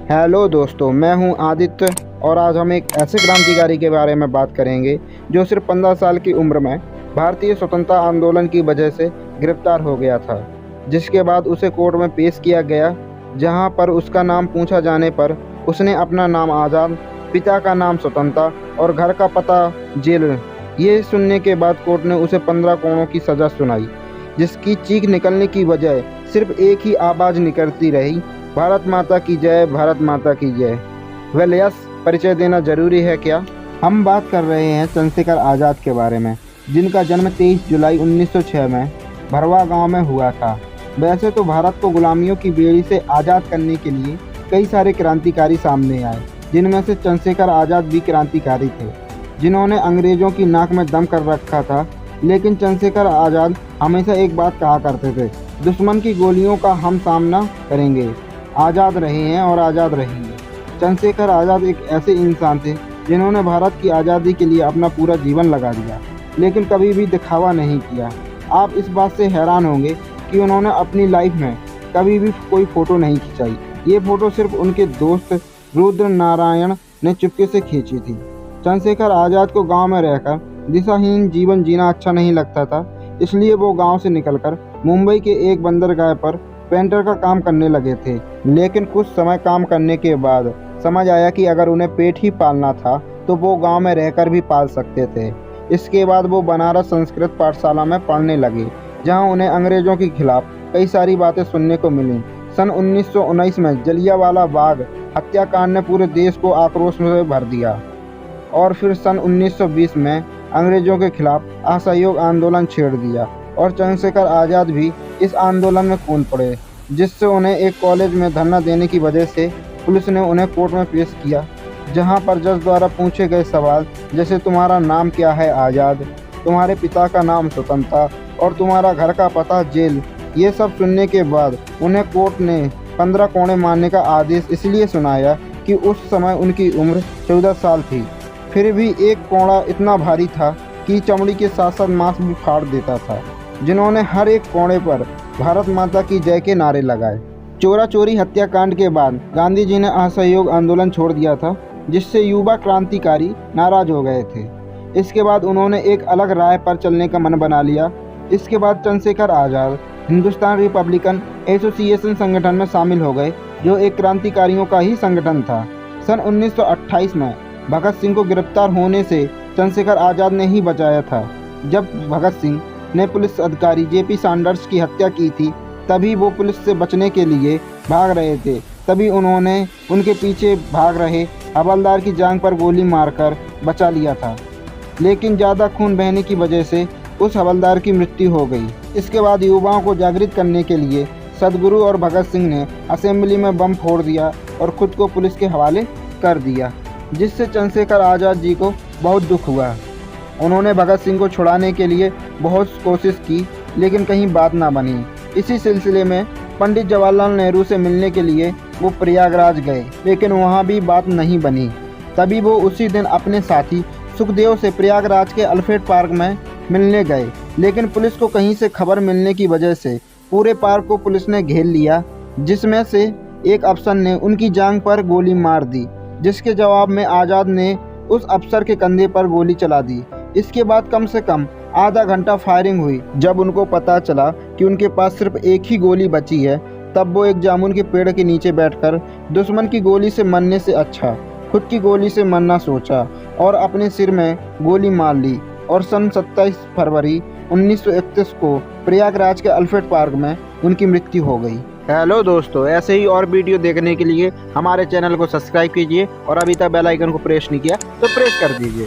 Hello दोस्तों, मैं हूं आदित्य और आज हम एक ऐसे क्रांतिकारी के बारे में बात करेंगे जो सिर्फ 15 साल की उम्र में भारतीय स्वतंत्रता आंदोलन की वजह से गिरफ्तार हो गया था, जिसके बाद उसे कोर्ट में पेश किया गया, जहां पर उसका नाम पूछा जाने पर उसने अपना नाम आज़ाद, पिता का नाम स्वतंत्रता और घर का पता जेल ये सुनने के बाद कोर्ट ने उसे 15 कोड़ों की सज़ा सुनाई, जिसकी चीख निकलने की बजाय सिर्फ एक ही आवाज़ निकलती रही, भारत माता की जय, भारत माता की जय। वेल यस, परिचय देना जरूरी है क्या? हम बात कर रहे हैं चंद्रशेखर आज़ाद के बारे में, जिनका जन्म 23 जुलाई 1906 में भरवा गांव में हुआ था। वैसे तो भारत को गुलामियों की बेड़ी से आज़ाद करने के लिए कई सारे क्रांतिकारी सामने आए, जिनमें से चंद्रशेखर आज़ाद भी क्रांतिकारी थे, जिन्होंने अंग्रेज़ों की नाक में दम कर रखा था। लेकिन चंद्रशेखर आज़ाद हमेशा एक बात कहा करते थे, दुश्मन की गोलियों का हम सामना करेंगे, आज़ाद रहे हैं और आज़ाद रहेंगे। चंद्रशेखर आज़ाद एक ऐसे इंसान थे जिन्होंने भारत की आज़ादी के लिए अपना पूरा जीवन लगा दिया, लेकिन कभी भी दिखावा नहीं किया। आप इस बात से हैरान होंगे कि उन्होंने अपनी लाइफ में कभी भी कोई फ़ोटो नहीं खिंचाई। ये फ़ोटो सिर्फ उनके दोस्त रुद्र नारायण ने चुपके से खींची थी। चंद्रशेखर आज़ाद को गांव में रहकर दिशाहीन जीवन जीना अच्छा नहीं लगता था, इसलिए वो गांव से निकलकर मुंबई के एक बंदरगाह पर पेंटर का काम करने लगे थे। लेकिन कुछ समय काम करने के बाद समझ आया कि अगर उन्हें पेट ही पालना था तो वो गांव में रहकर भी पाल सकते थे। इसके बाद वो बनारस संस्कृत पाठशाला में पढ़ने लगे, जहां उन्हें अंग्रेज़ों के खिलाफ कई सारी बातें सुनने को मिलीं। सन 1919 में जलियांवाला बाग हत्याकांड ने पूरे देश को आक्रोश में भर दिया और फिर सन 1920 में अंग्रेज़ों के खिलाफ असहयोग आंदोलन छेड़ दिया और चंद्रशेखर आज़ाद भी इस आंदोलन में कूद पड़े, जिससे उन्हें एक कॉलेज में धरना देने की वजह से पुलिस ने उन्हें कोर्ट में पेश किया, जहां पर जज द्वारा पूछे गए सवाल जैसे तुम्हारा नाम क्या है आज़ाद, तुम्हारे पिता का नाम स्वतंत्रता और तुम्हारा घर का पता जेल, ये सब सुनने के बाद उन्हें कोर्ट ने 15 कोड़े मारने का आदेश इसलिए सुनाया कि उस समय उनकी उम्र 14 साल थी। फिर भी एक कोड़ा इतना भारी था कि चमड़ी के साथ साथ मांस भी फाड़ देता था। जिन्होंने हर एक कोने पर भारत माता की जय के नारे लगाए। चोरा चोरी हत्याकांड के बाद गांधी जी ने असहयोग आंदोलन छोड़ दिया था, जिससे युवा क्रांतिकारी नाराज हो गए थे। इसके बाद उन्होंने एक अलग राह पर चलने का मन बना लिया। इसके बाद चंद्रशेखर आज़ाद हिंदुस्तान रिपब्लिकन एसोसिएशन संगठन में शामिल हो गए, जो एक क्रांतिकारियों का ही संगठन था। सन 1928 में भगत सिंह को गिरफ्तार होने से चंद्रशेखर आज़ाद ने ही बचाया था। जब भगत सिंह ने पुलिस अधिकारी जेपी सैंडर्स की हत्या की थी, तभी वो पुलिस से बचने के लिए भाग रहे थे। तभी उन्होंने उनके पीछे भाग रहे हवलदार की जांघ पर गोली मारकर बचा लिया था, लेकिन ज़्यादा खून बहने की वजह से उस हवलदार की मृत्यु हो गई। इसके बाद युवाओं को जागृत करने के लिए सदगुरु और भगत सिंह ने असेंबली में बम फोड़ दिया और खुद को पुलिस के हवाले कर दिया, जिससे चंद्रशेखर आज़ाद जी को बहुत दुख हुआ। उन्होंने भगत सिंह को छुड़ाने के लिए बहुत कोशिश की, लेकिन कहीं बात ना बनी। इसी सिलसिले में पंडित जवाहरलाल नेहरू से मिलने के लिए वो प्रयागराज गए, लेकिन वहाँ भी बात नहीं बनी। तभी वो उसी दिन अपने साथी सुखदेव से प्रयागराज के अल्फ्रेड पार्क में मिलने गए, लेकिन पुलिस को कहीं से खबर मिलने की वजह से पूरे पार्क को पुलिस ने घेर लिया, जिसमें से एक अफसर ने उनकी जांघ पर गोली मार दी, जिसके जवाब में आज़ाद ने उस अफसर के कंधे पर गोली चला दी। इसके बाद कम से कम आधा घंटा फायरिंग हुई। जब उनको पता चला कि उनके पास सिर्फ एक ही गोली बची है, तब वो एक जामुन के पेड़ के नीचे बैठकर दुश्मन की गोली से मरने से अच्छा खुद की गोली से मरना सोचा और अपने सिर में गोली मार ली और सन 27 फरवरी 1931 को प्रयागराज के अल्फ्रेड पार्क में उनकी मृत्यु हो गई। हेलो दोस्तों, ऐसे ही और वीडियो देखने के लिए हमारे चैनल को सब्सक्राइब कीजिए और अभी तक बेल आइकन को प्रेस नहीं किया तो प्रेस कर दीजिए।